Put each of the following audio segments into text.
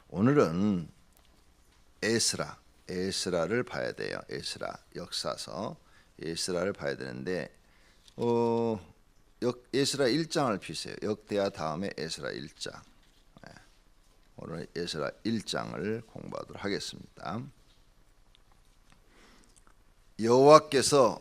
오늘은 에스라를 봐야 돼요. 에스라 역사서 에스라를 봐야 되는데 에스라 1장을 피세요. 역대하 다음에 에스라 1장. 오늘 에스라 1장을 공부하도록 하겠습니다. 여호와께서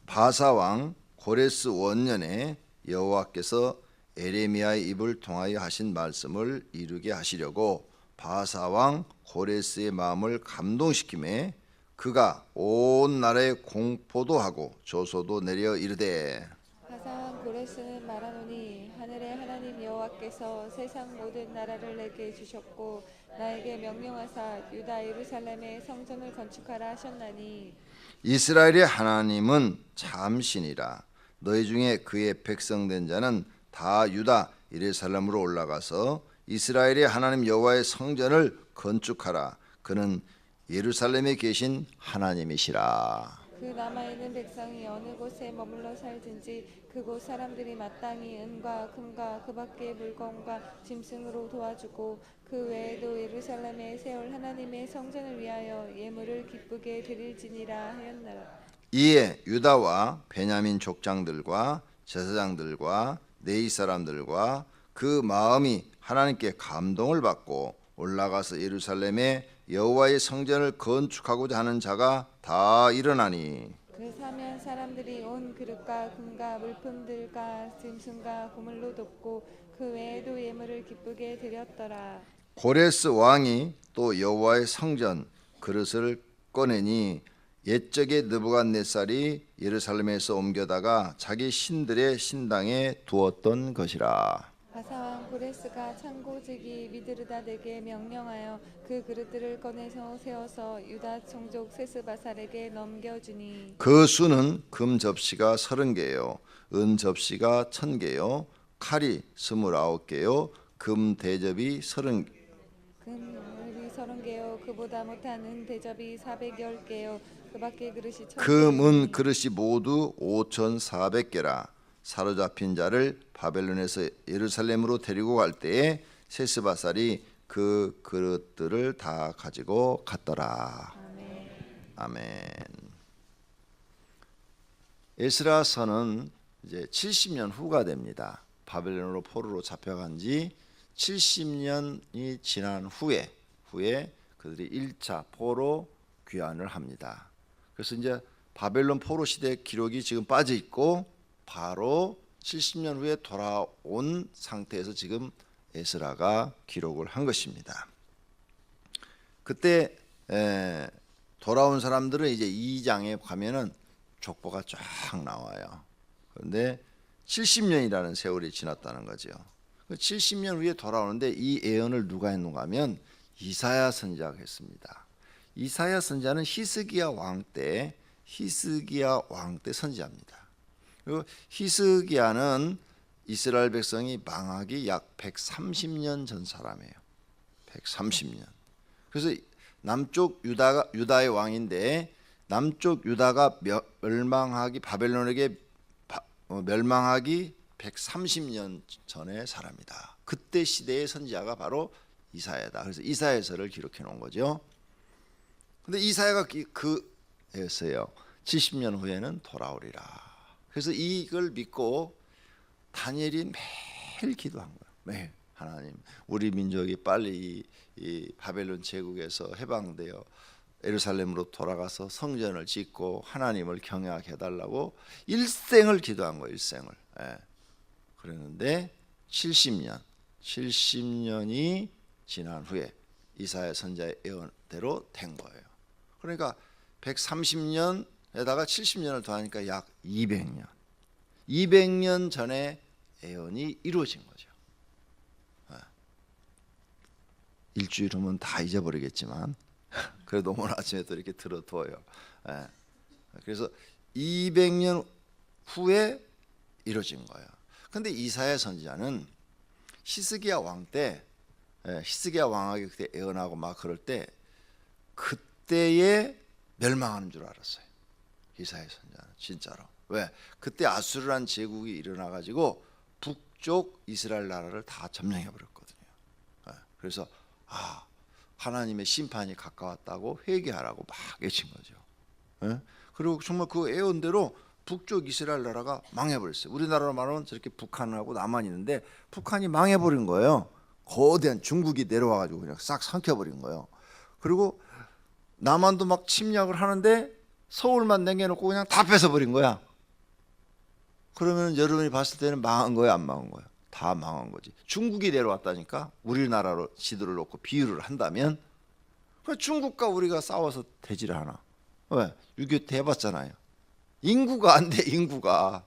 바사 왕 고레스 원년에 여호와께서 에레미야의 입을 통하여 하신 말씀을 이루게 하시려고 바사 왕 고레스의 마음을 감동시키매 그가 온 나라에 공포도 하고 조소도 내려 이르되 바사 왕 고레스는 말하노니 하늘의 하나님 여호와께서 세상 모든 나라를 내게 주셨고 나에게 명령하사 유다 예루살렘에 성전을 건축하라 하셨나니 이스라엘의 하나님은 참신이라. 너희 중에 그의 백성된 자는 다 유다 예루살렘으로 올라가서 이스라엘의 하나님 여호와의 성전을 건축하라. 그는 예루살렘에 계신 하나님이시라. 그 남아있는 백성이 어느 곳에 머물러 살든지 그곳 사람들이 마땅히 은과 금과 그 밖의 물건과 짐승으로 도와주고 그 외에도 예루살렘에 세울 하나님의 성전을 위하여 예물을 기쁘게 드릴지니라 하였나라. 이에 유다와 베냐민 족장들과 제사장들과 네이 사람들과 그 마음이 하나님께 감동을 받고 올라가서 예루살렘에 여호와의 성전을 건축하고자 하는 자가 다 일어나니 그 사면 사람들이 온 그릇과 금과 물품들과 짐승과 고물로 돕고 그 외에도 예물을 기쁘게 드렸더라. 고레스 왕이 또 여호와의 성전 그릇을 꺼내니 옛적에 느부갓네살이 예루살렘에서 옮겨다가 자기 신들의 신당에 두었던 것이라. 바사왕 고레스가 창고지기 미드르다에게 명령하여 그 그릇들을 꺼내서 세워서 유다 총족 세스바살에게 넘겨주니 그 수는 금 접시가 30개요 은 접시가 1000개요 칼이 29개요 금 대접이 30개 금이 30개요 그보다 못한 은 대접이 410개요 그 밖의 그릇이 금은 그릇이 모두 5400개라. 사로잡힌 자를 바벨론에서 예루살렘으로 데리고 갈 때에 세스바살이 그 그릇들을 다 가지고 갔더라. 아멘. 에스라서는 이제 70년 후가 됩니다. 바벨론으로 포로로 잡혀간 지 70년이 지난 후에 그들이 1차 포로 귀환을 합니다. 그래서 이제 바벨론 포로 시대 기록이 지금 빠져 있고 바로 70년 후에 돌아온 상태에서 지금 에스라가 기록을 한 것입니다. 그때 돌아온 사람들은 이제 2장에 가면은 족보가 쫙 나와요. 그런데 70년이라는 세월이 지났다는 거죠. 70년 후에 돌아오는데 이 예언을 누가 했는가 하면 이사야 선지자가 했습니다. 이사야 선지자는 히스기야 왕 때 선지자입니다. 그리고 히스기야는 이스라엘 백성이 망하기 약 130년 전 사람이에요. 130년. 그래서 남쪽 유다의 왕인데 남쪽 유다가 바벨론에게 멸망하기 130년 전의 사람이다. 그때 시대의 선지자가 바로 이사야다. 그래서 이사야서를 기록해 놓은 거죠. 근데 이사야가 그였어요. 70년 후에는 돌아오리라. 그래서 이걸 믿고 다니엘이 매일 기도한 거예요. 매일 하나님, 우리 민족이 빨리 이 바벨론 제국에서 해방되어 예루살렘으로 돌아가서 성전을 짓고 하나님을 경외하게 해달라고 일생을 기도한 거예요. 일생을. 그랬는데 70년이 지난 후에 이사야 선지자의 예언대로 된 거예요. 그러니까 130년에다가 70년을 더하니까 약 200년 전에 예언이 이루어진 거죠. 일주일 후면 다 잊어버리겠지만 그래도 오늘 아침에 또 이렇게 들어둬요. 그래서 200년 후에 이루어진 거예요. 근데 이사야 선지자는 히스기야 왕에게 그때 예언하고 막 그럴 때 그때에 멸망하는 줄 알았어요. 이사야 선지자는 진짜로. 왜? 그때 아수르란 제국이 일어나 가지고 북쪽 이스라엘 나라를 다 점령해 버렸거든요. 그래서 하나님의 심판이 가까웠다고 회개하라고 막 외친 거죠. 예? 그리고 정말 그 예언대로 북쪽 이스라엘 나라가 망해버렸어요. 우리나라로 말하면 저렇게 북한하고 남한이 있는데 북한이 망해버린 거예요. 거대한 중국이 내려와가지고 그냥 싹 삼켜버린 거예요. 그리고 남한도 막 침략을 하는데 서울만 남겨놓고 그냥 다 뺏어버린 거야. 그러면 여러분이 봤을 때는 망한 거야, 안 망한 거야? 다 망한 거지. 중국이 내려왔다니까. 우리나라로 지도를 놓고 비유를 한다면 중국과 우리가 싸워서 되지를 않아. 왜? 6.25 때 해봤잖아요. 인구가 안 돼, 인구가.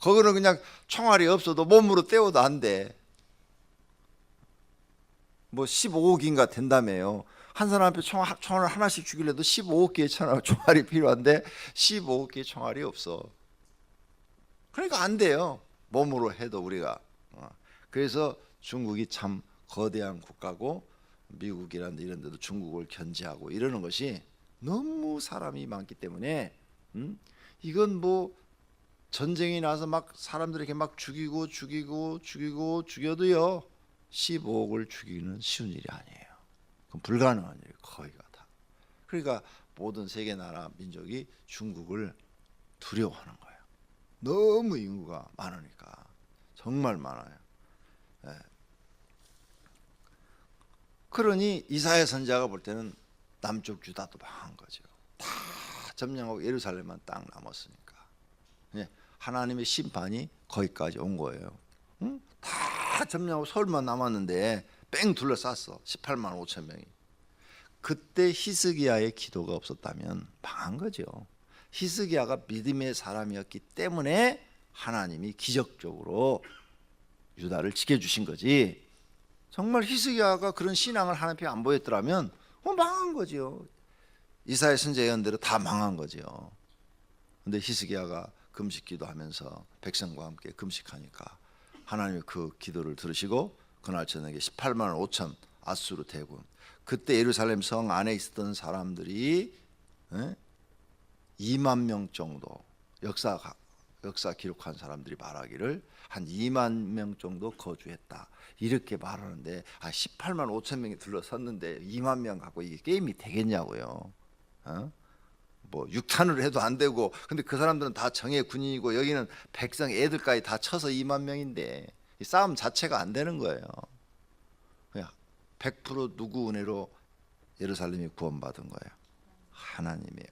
거기는 그냥 총알이 없어도 몸으로 때워도 안 돼. 뭐 15억인가 된다며요. 한 사람 앞에 총알 하나씩 죽이려도 15억 개의 총알이 필요한데 15억 개의 총알이 없어. 그러니까 안 돼요. 몸으로 해도 우리가. 그래서 중국이 참 거대한 국가고 미국이란 이런 데도 중국을 견제하고 이러는 것이 너무 사람이 많기 때문에 이건 뭐 전쟁이 나서 막 사람들 이렇게 막 죽여도요 15억을 죽이는 쉬운 일이 아니에요. 그건 불가능한 일이에요. 거의가 다. 그러니까 모든 세계 나라 민족이 중국을 두려워하는 거예요. 너무 인구가 많으니까. 정말 많아요. 예. 그러니 이사야 선지자가 볼 때는 남쪽 유다도 망한 거죠. 다 점령하고 예루살렘만 딱 남았으니까. 예. 하나님의 심판이 거기까지 온 거예요. 응? 다 점령하고 서울만 남았는데 뺑 둘러쌌어. 18만 5천 명이. 그때 히스기야의 기도가 없었다면 망한 거죠. 히스기야가 믿음의 사람이었기 때문에 하나님이 기적적으로 유다를 지켜주신 거지. 정말 히스기야가 그런 신앙을 하나님께 안 보였더라면 망한 거죠. 이사야 선지자 예언대로 다 망한 거죠. 근데 히스기야가 금식 기도하면서 백성과 함께 금식하니까 하나님이 그 기도를 들으시고 그날 저녁에 18만 5천 아수르 대군, 그때 예루살렘 성 안에 있었던 사람들이 2만 명 정도, 역사 기록한 사람들이 말하기를 한 2만 명 정도 거주했다 이렇게 말하는데 18만 5천 명이 둘러섰는데 2만 명 갖고 이게 게임이 되겠냐고요. 뭐 6탄으로 해도 안 되고. 근데 그 사람들은 다 정예 군인이고 여기는 백성 애들까지 다 쳐서 2만 명인데 이 싸움 자체가 안 되는 거예요. 그냥 100% 누구 은혜로 예루살렘이 구원받은 거예요? 하나님의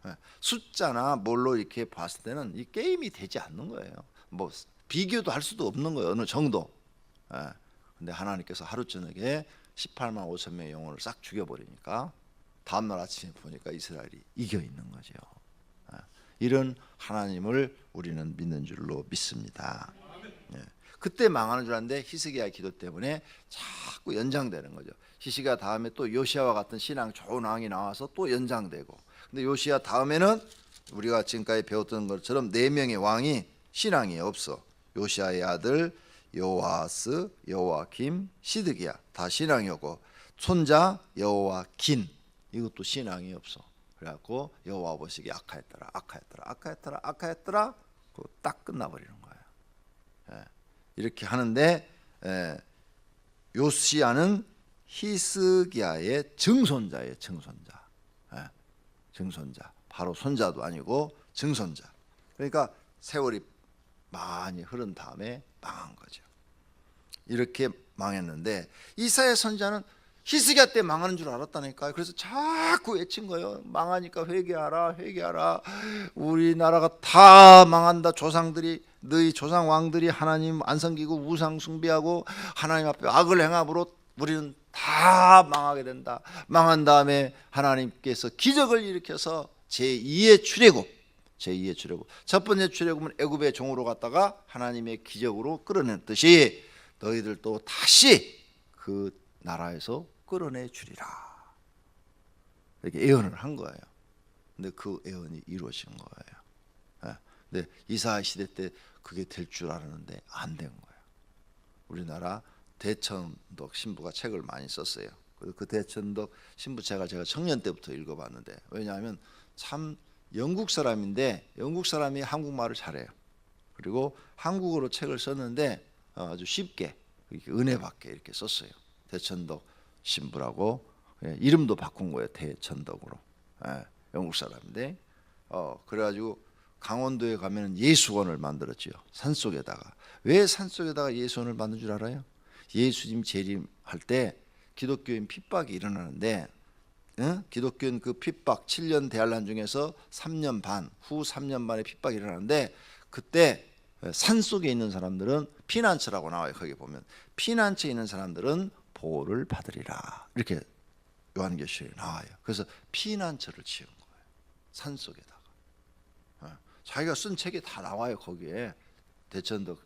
은혜로. 숫자나 뭘로 이렇게 봤을 때는 이 게임이 되지 않는 거예요. 뭐 비교도 할 수도 없는 거예요. 어느 정도. 근데 하나님께서 하루 저녁에 18만 5천 명의 영혼을 싹 죽여버리니까 다음날 아침에 보니까 이스라엘이 이겨 있는 거죠. 이런 하나님을 우리는 믿는 줄로 믿습니다. 그때 망하는 줄 알았는데 히스기야 기도 때문에 자꾸 연장되는 거죠. 히스기야 다음에 또 요시야와 같은 신앙 좋은 왕이 나와서 또 연장되고. 근데 요시야 다음에는 우리가 지금까지 배웠던 것처럼 4명의 왕이 신앙이 없어. 요시야의 아들 요아스, 여호와김, 시드기야 다 신앙이 없고, 손자 여호와긴 이것도 신앙이 없어. 그래갖고 여호와 보시기에 악하였더라. 그거 딱 끝나버리는 거예요. 이렇게 하는데 요시야는 히스기야의 증손자예요. 증손자. 바로 손자도 아니고 증손자. 그러니까 세월이 많이 흐른 다음에 망한 거죠. 이렇게 망했는데 이사야 선지자는 히스기야 때 망하는 줄 알았다니까요. 그래서 자꾸 외친 거예요. 망하니까 회개하라. 우리나라가 다 망한다. 너희 조상 왕들이 하나님 안 섬기고 우상 숭배하고 하나님 앞에 악을 행함으로 우리는 다 망하게 된다. 망한 다음에 하나님께서 기적을 일으켜서 제2의 출애굽. 첫 번째 출애굽은 애굽의 종으로 갔다가 하나님의 기적으로 끌어냈듯이 너희들도 다시 그 나라에서 끌어내 주리라. 이렇게 예언을 한 거예요. 근데 그 예언이 이루어진 거예요. 근데 이사야 시대 때 그게 될 줄 알았는데 안 된 거예요. 우리나라 대천덕 신부가 책을 많이 썼어요. 그 대천덕 신부책을 제가 청년 때부터 읽어봤는데, 왜냐하면 참 영국 사람인데 영국 사람이 한국말을 잘해요. 그리고 한국어로 책을 썼는데 아주 쉽게 이렇게 은혜 받게 이렇게 썼어요. 대천덕 신부라고 이름도 바꾼 거예요. 대천덕으로. 영국 사람인데 그래가지고 강원도에 가면 예수원을 만들었지요. 산속에다가. 왜 산속에다가 예수원을 만든 줄 알아요? 예수님 재림할 때 기독교인 핍박이 일어나는데 기독교인 그 핍박 7년 대환란 중에서 3년 반, 후 3년 반에 핍박이 일어나는데 그때 산속에 있는 사람들은 피난처라고 나와요. 거기 보면 피난처에 있는 사람들은 보호를 받으리라 이렇게 요한계시록에 나와요. 그래서 피난처를 지은 거예요. 산속에다가. 자기가 쓴 책에 다 나와요. 거기에 대천덕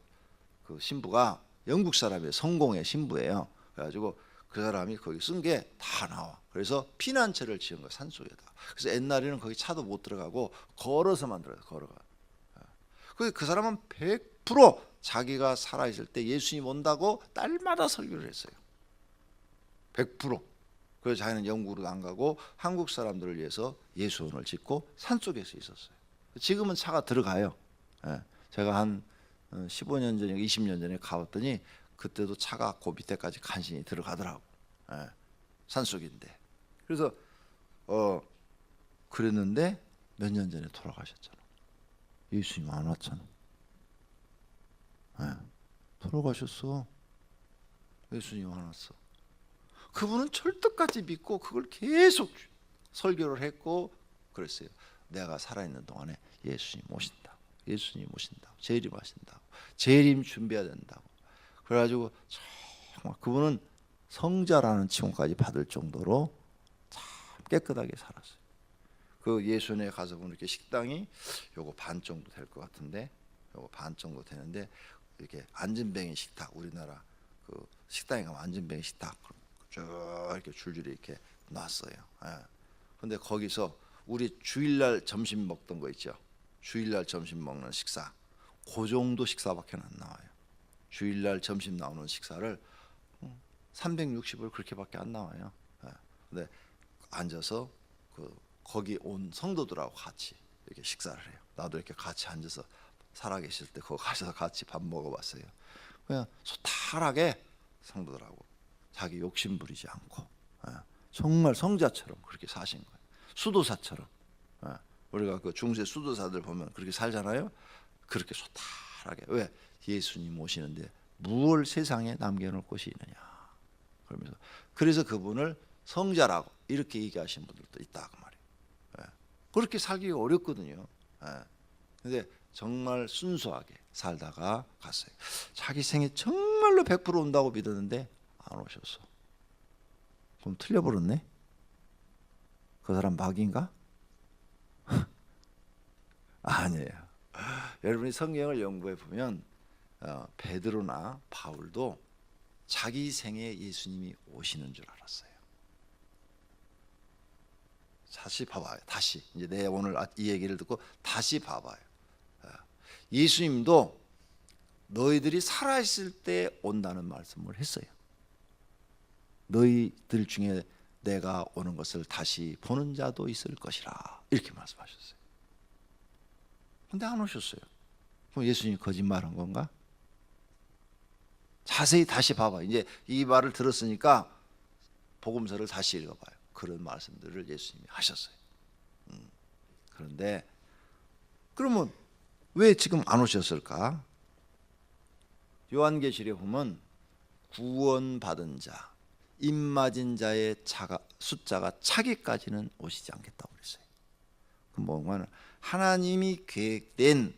그 신부가 영국 사람이에요. 성공의 신부예요. 그래가지고 그 사람이 거기 쓴 게 다 나와. 그래서 피난처를 지은 거예요. 산속에다. 그래서 옛날에는 거기 차도 못 들어가고 걸어서만 들어가요. 걸어가. 그 사람은 100% 자기가 살아있을 때 예수님 온다고 딸마다 설교를 했어요. 100%. 그래서 자기는 영국으로 안 가고 한국 사람들을 위해서 예수원을 짓고 산속에서 있었어요. 지금은 차가 들어가요. 제가 한 15년 전에 20년 전에 가봤더니 그때도 차가 그 밑에까지 간신히 들어가더라고. 산속인데. 그래서 그랬는데 몇 년 전에 돌아가셨잖아. 예수님 안 왔잖아. 돌아가셨어. 예수님 안 왔어. 그분은 철떡같이 믿고 그걸 계속 설교를 했고 그랬어요. 내가 살아있는 동안에 예수님 오신다. 예수님 오신다. 재림하신다. 재림 준비해야 된다고. 그래가지고 정말 그분은 성자라는 칭호까지 받을 정도로 참 깨끗하게 살았어요. 그 예수원에 가서 보면 이렇게 식당이 요거 반 정도 될 것 같은데, 요거 반 정도 되는데 이렇게 안진뱅이 식탁, 우리나라 그 식당에 가면 안진뱅이 식탁 쭉 이렇게 줄줄이 이렇게 놨어요. 근데 거기서 우리 주일날 점심 먹던 거 있죠. 주일날 점심 먹는 식사, 그 정도 식사밖에 안 나와요. 주일날 점심 나오는 식사를 360을 그렇게밖에 안 나와요. 근데 앉아서 거기 온 성도들하고 같이 이렇게 식사를 해요. 나도 이렇게 같이 앉아서 살아계실 때 거기 가서 같이 밥 먹어봤어요. 그냥 소탈하게 성도들하고 자기 욕심 부리지 않고 정말 성자처럼 그렇게 사신 거예요. 수도사처럼. 우리가 그 중세 수도사들 보면 그렇게 살잖아요. 그렇게 소탈하게. 왜? 예수님 오시는데 무엇을 세상에 남겨놓을 것이 있느냐. 그러면서 그래서 그분을 성자라고 이렇게 얘기하시는 분들도 있다 그 말이에요. 그렇게 살기가 어렵거든요. 근데 정말 순수하게 살다가 갔어요. 자기 생에 정말로 100% 온다고 믿었는데 안 오셨어. 그럼 틀려버렸네. 그 사람 마귀인가? 아니에요. 여러분이 성경을 연구해 보면 베드로나 바울도 자기 생에 예수님이 오시는 줄 알았어요. 다시 봐봐요. 다시 이제 내 오늘 이 얘기를 듣고 다시 봐봐요. 예수님도 너희들이 살아있을 때 온다는 말씀을 했어요. 너희들 중에 내가 오는 것을 다시 보는 자도 있을 것이라 이렇게 말씀하셨어요. 근데 안 오셨어요. 그럼 예수님이 거짓말한 건가? 자세히 다시 봐봐. 이제 이 말을 들었으니까 복음서를 다시 읽어봐요. 그런 말씀들을 예수님이 하셨어요. 그런데 그러면 왜 지금 안 오셨을까? 요한계시록에 보면 구원받은 자, 입맞은 자의 숫자가 차기까지는 오시지 않겠다고 그랬어요. 그 뭐냐면 하나님이 계획된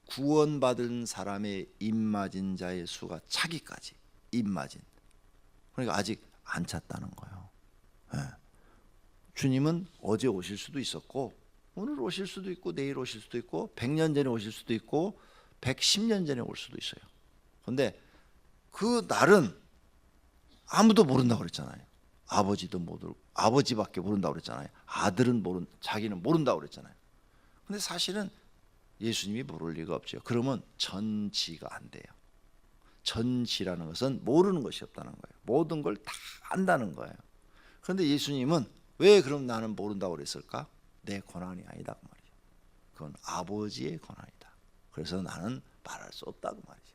구원받은 사람의 입맞은 자의 수가 차기까지 입맞은. 그러니까 아직 안 찼다는 거예요. 주님은 어제 오실 수도 있었고 오늘 오실 수도 있고 내일 오실 수도 있고 100년 전에 오실 수도 있고 110년 전에 올 수도 있어요. 그런데 그 날은 아무도 모른다고 그랬잖아요. 아버지도 모르고 아버지밖에 모른다고 그랬잖아요. 아들은 자기는 모른다고 그랬잖아요. 근데 사실은 예수님이 모를 리가 없죠. 그러면 전지가 안 돼요. 전지라는 것은 모르는 것이 없다는 거예요. 모든 걸 다 안다는 거예요. 그런데 예수님은 왜 그럼 나는 모른다고 그랬을까? 내 권한이 아니다 그 말이죠. 그건 아버지의 권한이다. 그래서 나는 말할 수 없다 그 말이죠.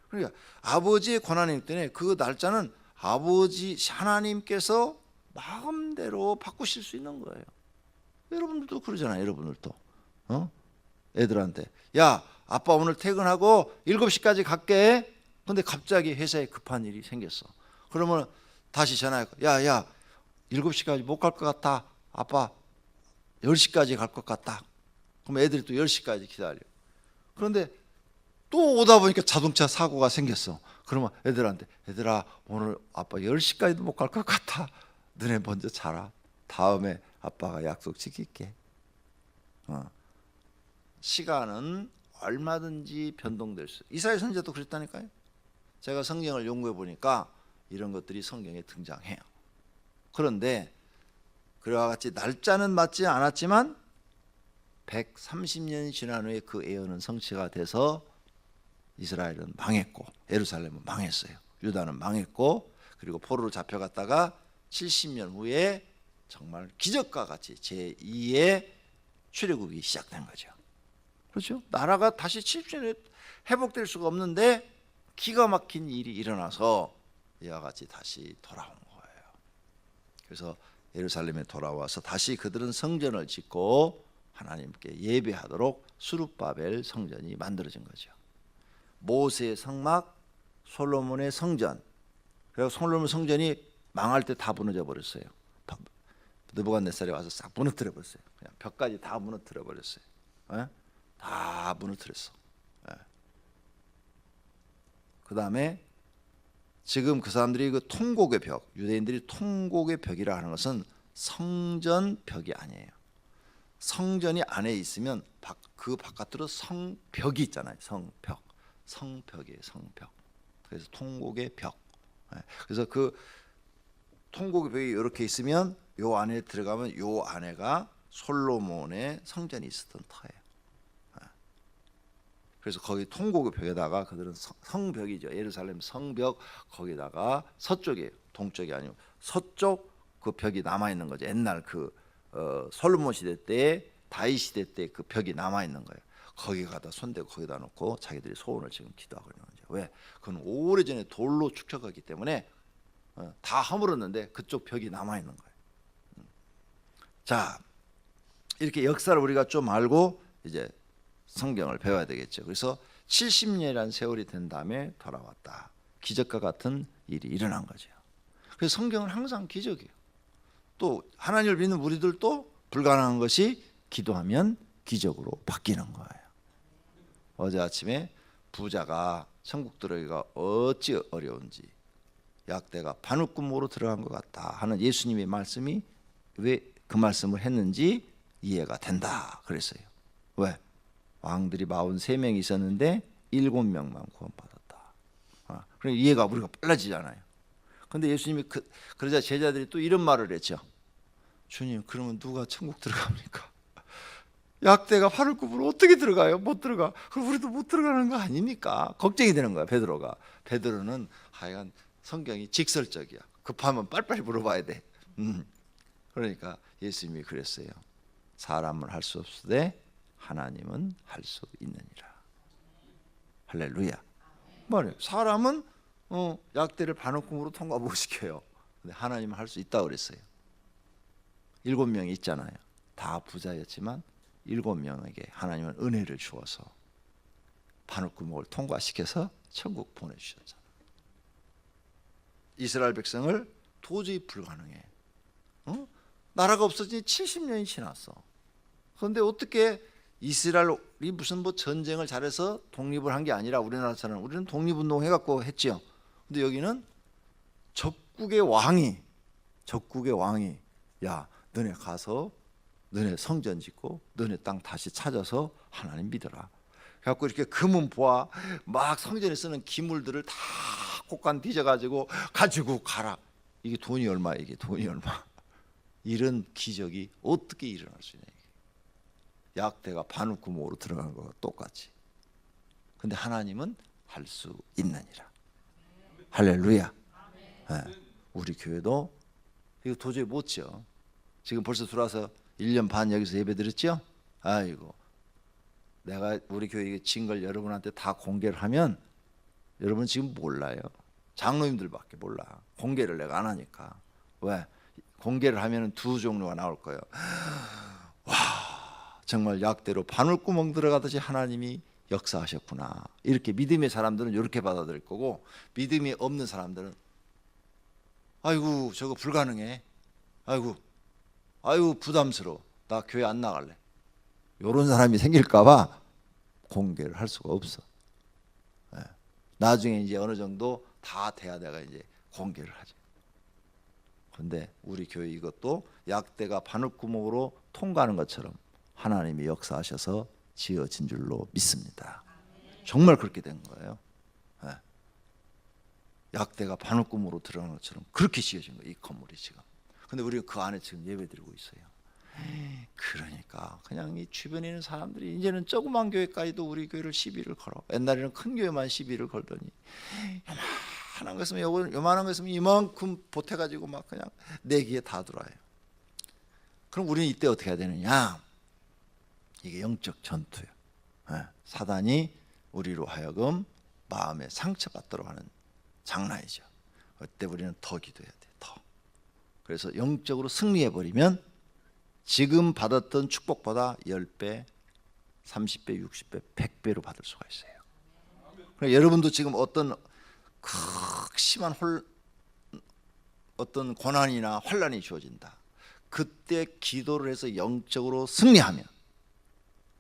그러니까 아버지의 권한이기 때문에 그 날짜는 아버지 하나님께서 마음대로 바꾸실 수 있는 거예요. 여러분들도 그러잖아요. 여러분들도 애들한테 야 아빠 오늘 퇴근하고 7시까지 갈게. 근데 갑자기 회사에 급한 일이 생겼어. 그러면 다시 전화해. 야야 7시까지 못 갈 것 같아. 아빠 10시까지 갈 것 같다. 그럼 애들이 또 10시까지 기다려. 그런데 또 오다 보니까 자동차 사고가 생겼어. 그러면 애들한테 얘들아 오늘 아빠 10시까지도 못 갈 것 같아. 너네 먼저 자라. 다음에 아빠가 약속 지킬게. 시간은 얼마든지 변동될 수. 이스라엘 선지자도 그랬다니까요. 제가 성경을 연구해 보니까 이런 것들이 성경에 등장해요. 그런데 그와 같이 날짜는 맞지 않았지만 130년이 지난 후에 그 예언은 성취가 돼서 이스라엘은 망했고 예루살렘은 망했어요. 유다는 망했고 그리고 포로로 잡혀갔다가 70년 후에 정말 기적과 같이 제2의 출애굽이 시작된 거죠. 그렇죠? 나라가 다시 70년에 회복될 수가 없는데 기가 막힌 일이 일어나서 이와 같이 다시 돌아온 거예요. 그래서 예루살렘에 돌아와서 다시 그들은 성전을 짓고 하나님께 예배하도록 수룹바벨 성전이 만들어진 거죠. 모세의 성막, 솔로몬의 성전. 그리고 솔로몬 성전이 망할 때 다 무너져 버렸어요. 느부갓네살이 와서 싹 무너뜨려 버렸어요. 그냥 벽까지 다 무너뜨려 버렸어요. 다 무너뜨렸어. 그 다음에 지금 그 사람들이 그 통곡의 벽, 유대인들이 통곡의 벽이라 하는 것은 성전 벽이 아니에요. 성전이 안에 있으면 그 바깥으로 성벽이 있잖아요. 성벽, 성벽이에요. 성벽. 그래서 통곡의 벽. 그래서 그 통곡의 벽이 이렇게 있으면 요 안에 들어가면 요 안에가 솔로몬의 성전이 있었던 터예요. 그래서 거기 통곡의 벽에다가 그들은 성벽이죠. 예루살렘 성벽 거기다가 서쪽이에요. 동쪽이 아니고 서쪽 그 벽이 남아 있는 거죠. 옛날 그 솔로몬 시대 때 다윗 시대 때 그 벽이 남아 있는 거예요. 거기 가다 손대고 거기다 놓고 자기들이 소원을 지금 기도하고 있는 거죠. 왜? 그건 오래전에 돌로 축적하기 때문에 다 허물었는데 그쪽 벽이 남아 있는 거예요. 자, 이렇게 역사를 우리가 좀 알고 이제 성경을 배워야 되겠죠. 그래서 70년이라는 세월이 된 다음에 돌아왔다. 기적과 같은 일이 일어난 거죠. 그래서 성경은 항상 기적이에요. 또 하나님을 믿는 우리들도 불가능한 것이 기도하면 기적으로 바뀌는 거예요. 어제 아침에 부자가 천국 들어가기가 어찌 어려운지 약대가 바늘구멍으로 들어간 것 같다 하는 예수님의 말씀이 왜 그 말씀을 했는지 이해가 된다 그랬어요. 왜? 왕들이 43명이 있었는데 7명만 구원받았다. 그럼 이해가 우리가 빨라지잖아요. 그런데 예수님이 그러자 제자들이 또 이런 말을 했죠. 주님, 그러면 누가 천국 들어갑니까? 약대가 바늘구멍으로 어떻게 들어가요? 못 들어가. 그럼 우리도 못 들어가는 거 아닙니까? 걱정이 되는 거야. 베드로가. 베드로는 하여간 성경이 직설적이야. 급하면 빨리빨리 물어봐야 돼. 그러니까 예수님이 그랬어요. 사람은 할 수 없으되 하나님은 할 수 있느니라. 할렐루야. 뭐래요? 사람은 약대를 바늘구멍으로 통과 못 시켜요. 근데 하나님은 할 수 있다고 그랬어요. 7명이 있잖아요. 다 부자였지만 7명에게 하나님은 은혜를 주어서 바늘구멍을 통과시켜서 천국 보내주셨잖아요. 이스라엘 백성을 도저히 불가능해. 나라가 없어진 지 70년이 지났어. 그런데 어떻게 이스라엘이 무슨 뭐 전쟁을 잘해서 독립을 한 게 아니라 우리는 독립운동 해갖고 했지요. 근데 여기는 적국의 왕이 야 너네 가서 너네 성전 짓고 너네 땅 다시 찾아서 하나님 믿어라. 그래갖고 이렇게 금은 보아 막 성전에 쓰는 기물들을 다 곡간 뒤져가지고 가지고 가라. 이게 돈이 얼마? 이게 돈이 얼마? 이런 기적이 어떻게 일어날 수 있냐? 약대가 바늘구멍으로 들어간 거와 똑같이. 근데 하나님은 할 수 있느니라. 할렐루야. 네. 우리 교회도 이거 도저히 못 지어. 지금 벌써 들어와서 1년 반 여기서 예배 드렸죠? 아이고, 내가 우리 교회 진 걸 여러분한테 다 공개를 하면 여러분 지금 몰라요. 장로님들밖에 몰라. 공개를 내가 안 하니까. 왜? 공개를 하면 두 종류가 나올 거예요. 와, 정말 약대로 바늘구멍 들어가듯이 하나님이 역사하셨구나. 이렇게 믿음의 사람들은 이렇게 받아들일 거고, 믿음이 없는 사람들은 아이고 저거 불가능해. 아이고 부담스러워. 나 교회 안 나갈래. 이런 사람이 생길까 봐 공개를 할 수가 없어. 예. 나중에 이제 어느 정도 다 돼야 내가 이제 공개를 하지. 그런데 우리 교회 이것도 약대가 바늘구멍으로 통과하는 것처럼 하나님이 역사하셔서 지어진 줄로 믿습니다. 정말 그렇게 된 거예요. 예. 약대가 바늘구멍으로 들어가는 것처럼 그렇게 지어진 거예요. 이 건물이 지금. 근데 우리가 그 안에 지금 예배드리고 있어요. 그러니까 그냥 이 주변에 있는 사람들이 이제는 조그만 교회까지도 우리 교회를 시비를 걸어. 옛날에는 큰 교회만 시비를 걸더니 요만한 거 있으면 요만한 거 있으면 이만큼 보태가지고 막 그냥 내기에 다 들어와요. 그럼 우리는 이때 어떻게 해야 되느냐? 이게 영적 전투예요. 사단이 우리로 하여금 마음에 상처받도록 하는 장난이죠. 그때 우리는 더 기도해야 돼요. 더. 그래서 영적으로 승리해버리면 지금 받았던 축복보다 10배, 30배, 60배, 100배로 받을 수가 있어요. 그러니까 여러분도 지금 어떤 심한 어떤 고난이나 환난이 주어진다. 그때 기도를 해서 영적으로 승리하면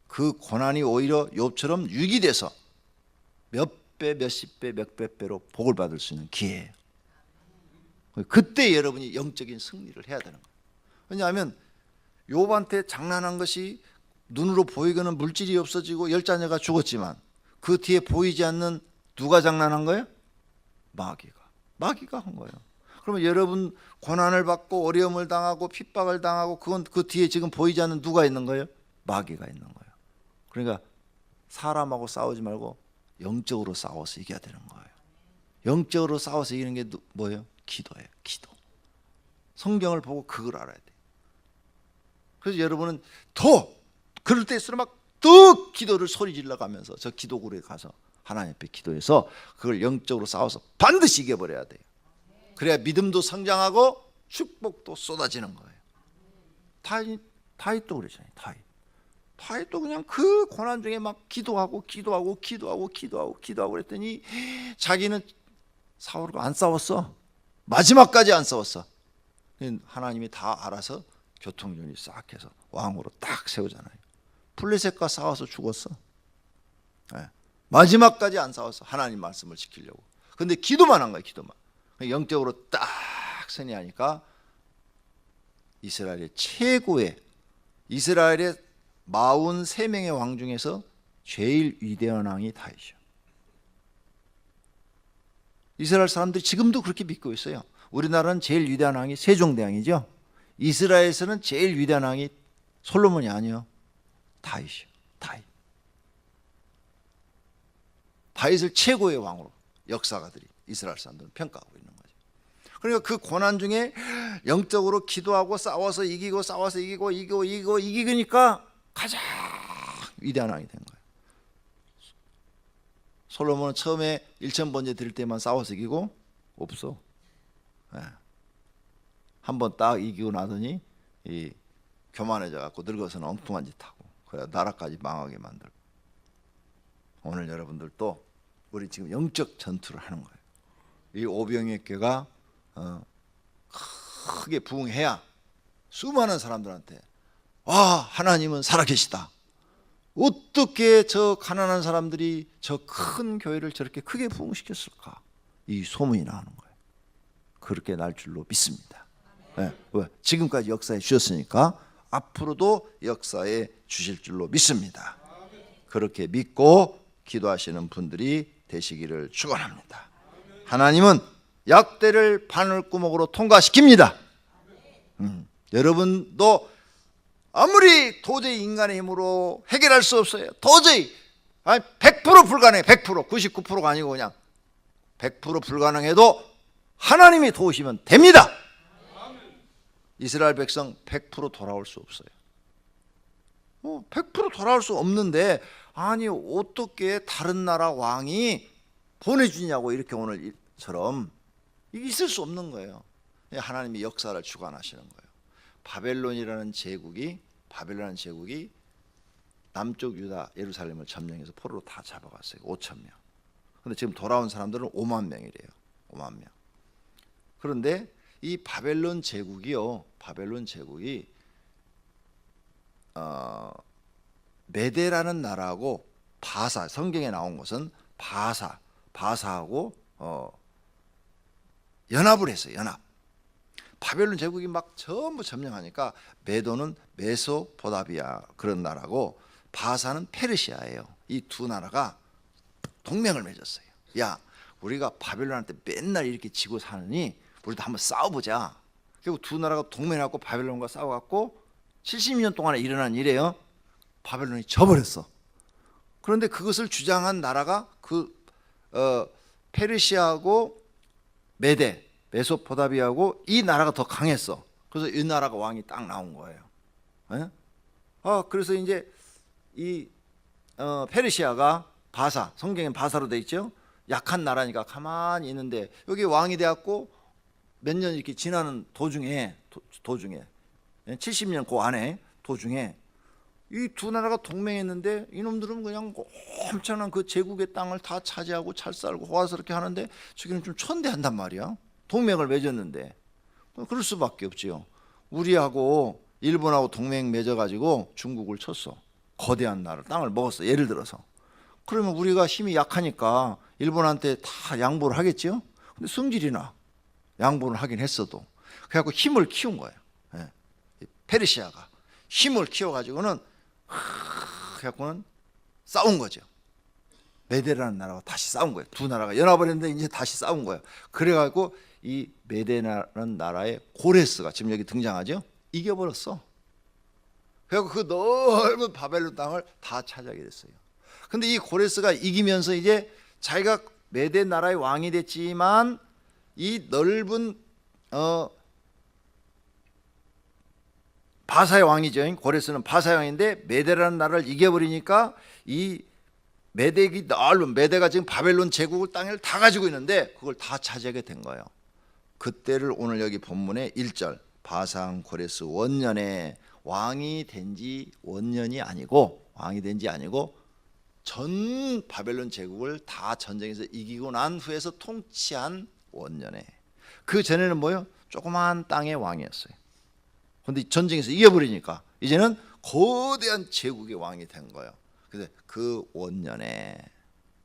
그 고난이 오히려 욥처럼 유익이 돼서 몇 배, 몇십 배, 몇백 배로 복을 받을 수 있는 기회예요. 그때 여러분이 영적인 승리를 해야 되는 거예요. 왜냐하면 욥한테 장난한 것이 눈으로 보이고는 물질이 없어지고 10자녀가 죽었지만 그 뒤에 보이지 않는 누가 장난한 거예요? 마귀가 한 거예요. 그러면 여러분 고난을 받고 어려움을 당하고 핍박을 당하고 그건 그 뒤에 지금 보이지 않는 누가 있는 거예요? 마귀가 있는 거예요. 그러니까 사람하고 싸우지 말고 영적으로 싸워서 이겨야 되는 거예요. 영적으로 싸워서 이기는 게 뭐예요? 기도예요. 기도. 성경을 보고 그걸 알아야 돼요. 그래서 여러분은 더 그럴 때일수록 막 더 기도를 소리 질러 가면서 저 기도굴에 가서 하나님 앞에 기도해서 그걸 영적으로 싸워서 반드시 이겨버려야 돼요. 그래야 믿음도 성장하고 축복도 쏟아지는 거예요. 다윗도 그러잖아요. 다윗도 그냥 그 고난 중에 막 기도하고 그랬더니 자기는 사울과 안 싸웠어. 마지막까지 안 싸웠어. 하나님이 다 알아서 교통정리 싹 해서 왕으로 딱 세우잖아요. 블레셋과 싸워서 죽었어. 마지막까지 안 싸웠어. 하나님 말씀을 지키려고. 근데 기도만 한 거야. 기도만. 영적으로 딱 승리하니까 이스라엘의 최고의 이스라엘의 43명의 왕 중에서 제일 위대한 왕이 다윗이요. 이스라엘 사람들이 지금도 그렇게 믿고 있어요. 우리나라는 제일 위대한 왕이 세종대왕이죠. 이스라엘에서는 제일 위대한 왕이 솔로몬이 아니요. 다윗이요. 다윗을 최고의 왕으로 역사가들이 이스라엘 사람들은 평가하고 있는 거죠. 그러니까 그 고난 중에 영적으로 기도하고 싸워서 이기니까 가장 위대한 왕이 된 거예요. 솔로몬은 처음에 1000번째 드릴 때만 싸워서 이기고 없어. 한번 딱 이기고 나더니 이 교만해져 갖고 늙어서는 엉뚱한 짓 하고 그래 나라까지 망하게 만들고. 오늘 여러분들도 우리 지금 영적 전투를 하는 거예요. 이 오병이어 교회가 크게 부흥해야 수많은 사람들한테 와 하나님은 살아계시다. 어떻게 저 가난한 사람들이 저 큰 교회를 저렇게 크게 부흥시켰을까? 이 소문이 나는 거예요. 그렇게 날 줄로 믿습니다. 왜? 지금까지 역사해 주셨으니까 앞으로도 역사해 주실 줄로 믿습니다. 그렇게 믿고 기도하시는 분들이 되시기를 축원합니다. 하나님은 약대를 바늘구멍으로 통과시킵니다. 여러분도 아무리 도저히 인간의 힘으로 해결할 수 없어요. 도저히 100% 불가능해. 100% 99%가 아니고 그냥 100% 불가능해도 하나님이 도우시면 됩니다. 이스라엘 백성 100% 돌아올 수 없어요. 100% 돌아올 수 없는데 아니 어떻게 다른 나라 왕이 보내주냐고 이렇게 오늘 것처럼 이게 있을 수 없는 거예요. 하나님이 역사를 주관하시는 거예요. 바벨론이라는 제국이 남쪽 유다 예루살렘을 점령해서 포로로 다 잡아갔어요. 5천 명. 근데 지금 돌아온 사람들은 5만 명이래요. 5만 명. 그런데 이 바벨론 제국이 메대라는 나라하고 바사, 성경에 나온 것은 바사하고 연합을 했어요. 연합. 바벨론 제국이 막 전부 점령하니까 메도는 메소포타미아 그런 나라고 바사는 페르시아예요. 이 두 나라가 동맹을 맺었어요. 야, 우리가 바벨론한테 맨날 이렇게 지고 사느니 우리도 한번 싸워보자. 결국 두 나라가 동맹하고 바벨론과 싸워갖고 70년 동안에 일어난 일이에요. 바벨론이 져버렸어. 그런데 그것을 주장한 나라가 페르시아하고 메대, 메소포타미아하고 이 나라가 더 강했어. 그래서 이 나라가 왕이 딱 나온 거예요. 예? 그래서 이제 이 페르시아가 바사, 성경엔 바사로 돼 있죠. 약한 나라니까 가만히 있는데 여기 왕이 돼갖고 몇 년 이렇게 지나는 도중에 70년 그 안에 도중에 이 두 나라가 동맹했는데 이놈들은 그냥 엄청난 그 제국의 땅을 다 차지하고 잘 살고 호화스럽게 하는데 저기는 좀 천대한단 말이야. 동맹을 맺었는데 그럴 수밖에 없지요. 우리하고 일본하고 동맹 맺어가지고 중국을 쳤어. 거대한 나라 땅을 먹었어. 예를 들어서 그러면 우리가 힘이 약하니까 일본한테 다 양보를 하겠지요. 근데 성질이나 양보를 하긴 했어도 그래갖고 힘을 키운 거예요. 예. 페르시아가 힘을 키워가지고는 그래갖고는 싸운 거죠. 메데라는 나라가 다시 싸운 거예요. 두 나라가 연합을 했는데 이제 다시 싸운 거예요. 그래가지고 이 메데라는 나라의 고레스가 지금 여기 등장하죠. 이겨버렸어. 그래서 그 넓은 바벨론 땅을 다 차지하게 됐어요. 근데 이 고레스가 이기면서 이제 자기가 메대 나라의 왕이 됐지만 이 넓은 바사의 왕이죠. 고레스는 바사의 왕인데 메대라는 나라를 이겨버리니까 이 메대기 넓은 메대가 지금 바벨론 제국을 땅을 다 가지고 있는데 그걸 다 차지하게 된 거예요. 그때를 오늘 여기 본문의 1절 바상 고레스 원년에 왕이 된 지 원년이 아니고 전 바벨론 제국을 다 전쟁에서 이기고 난 후에서 통치한 원년에 그 전에는 뭐요? 조그마한 땅의 왕이었어요. 그런데 전쟁에서 이겨버리니까 이제는 거대한 제국의 왕이 된 거예요. 그래서 그 원년에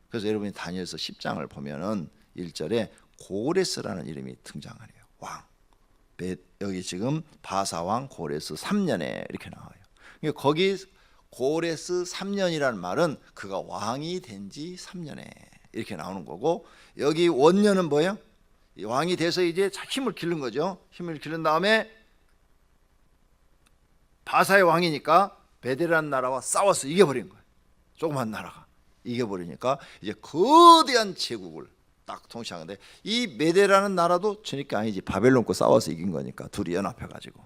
그래서 여러분이 다니엘서 10장을 보면은 1절에 고레스라는 이름이 등장하네요. 왕. 여기 지금 바사왕 고레스 3년에 이렇게 나와요. 그러니까 거기 고레스 3년이라는 말은 그가 왕이 된 지 3년에 이렇게 나오는 거고 여기 원년은 뭐예요? 왕이 돼서 이제 힘을 기른 거죠. 힘을 기른 다음에 바사의 왕이니까 베데라는 나라와 싸워서 이겨버린 거예요. 조그만 나라가 이겨버리니까 이제 거대한 제국을 딱 통치하는데 이 메데라는 나라도 저니까 아니지 바벨론 거 싸워서 이긴 거니까 둘이 연합해가지고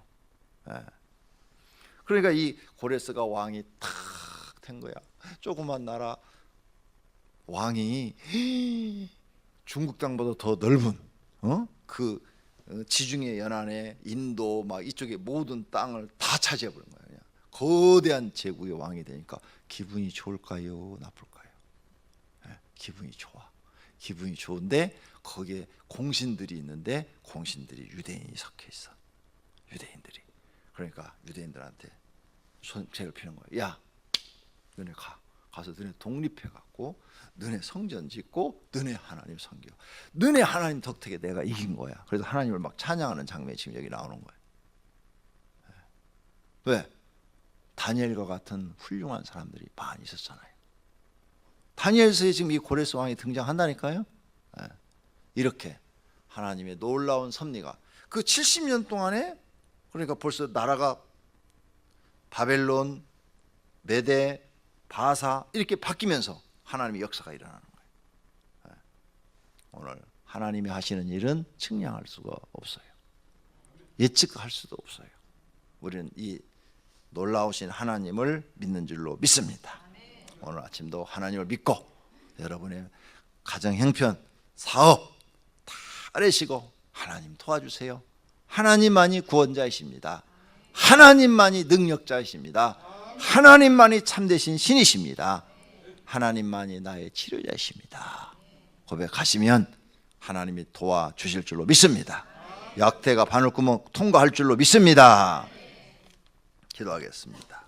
그러니까 이 고레스가 왕이 탁 된 거야. 조그만 나라 왕이 중국 땅보다 더 넓은 그 지중해 연안에 인도 막 이쪽에 모든 땅을 다 차지해 버린 거예요. 거대한 제국의 왕이 되니까 기분이 좋을까요? 나쁠까요? 기분이 좋아. 기분이 좋은데 거기에 공신들이 있는데 공신들이 유대인이 섞여 있어. 유대인들이. 그러니까 유대인들한테 손책을 피는 거예요. 야, 너네 가서 너네 독립해 갖고 너네 성전 짓고 너네 하나님 섬겨. 너네 하나님 덕택에 내가 이긴 거야. 그래서 하나님을 막 찬양하는 장면이 지금 여기 나오는 거예요. 왜? 다니엘과 같은 훌륭한 사람들이 많이 있었잖아요. 다니엘서에 지금 이 고레스 왕이 등장한다니까요. 이렇게 하나님의 놀라운 섭리가 그 70년 동안에 그러니까 벌써 나라가 바벨론, 메대, 바사 이렇게 바뀌면서 하나님의 역사가 일어나는 거예요. 오늘 하나님이 하시는 일은 측량할 수가 없어요. 예측할 수도 없어요. 우리는 이 놀라우신 하나님을 믿는 줄로 믿습니다. 오늘 아침도 하나님을 믿고 여러분의 가정 형편, 사업, 아뢰시고 하나님 도와주세요. 하나님만이 구원자이십니다. 하나님만이 능력자이십니다. 하나님만이 참되신 신이십니다. 하나님만이 나의 치료자이십니다. 고백하시면 하나님이 도와주실 줄로 믿습니다. 약대가 바늘구멍 통과할 줄로 믿습니다. 기도하겠습니다.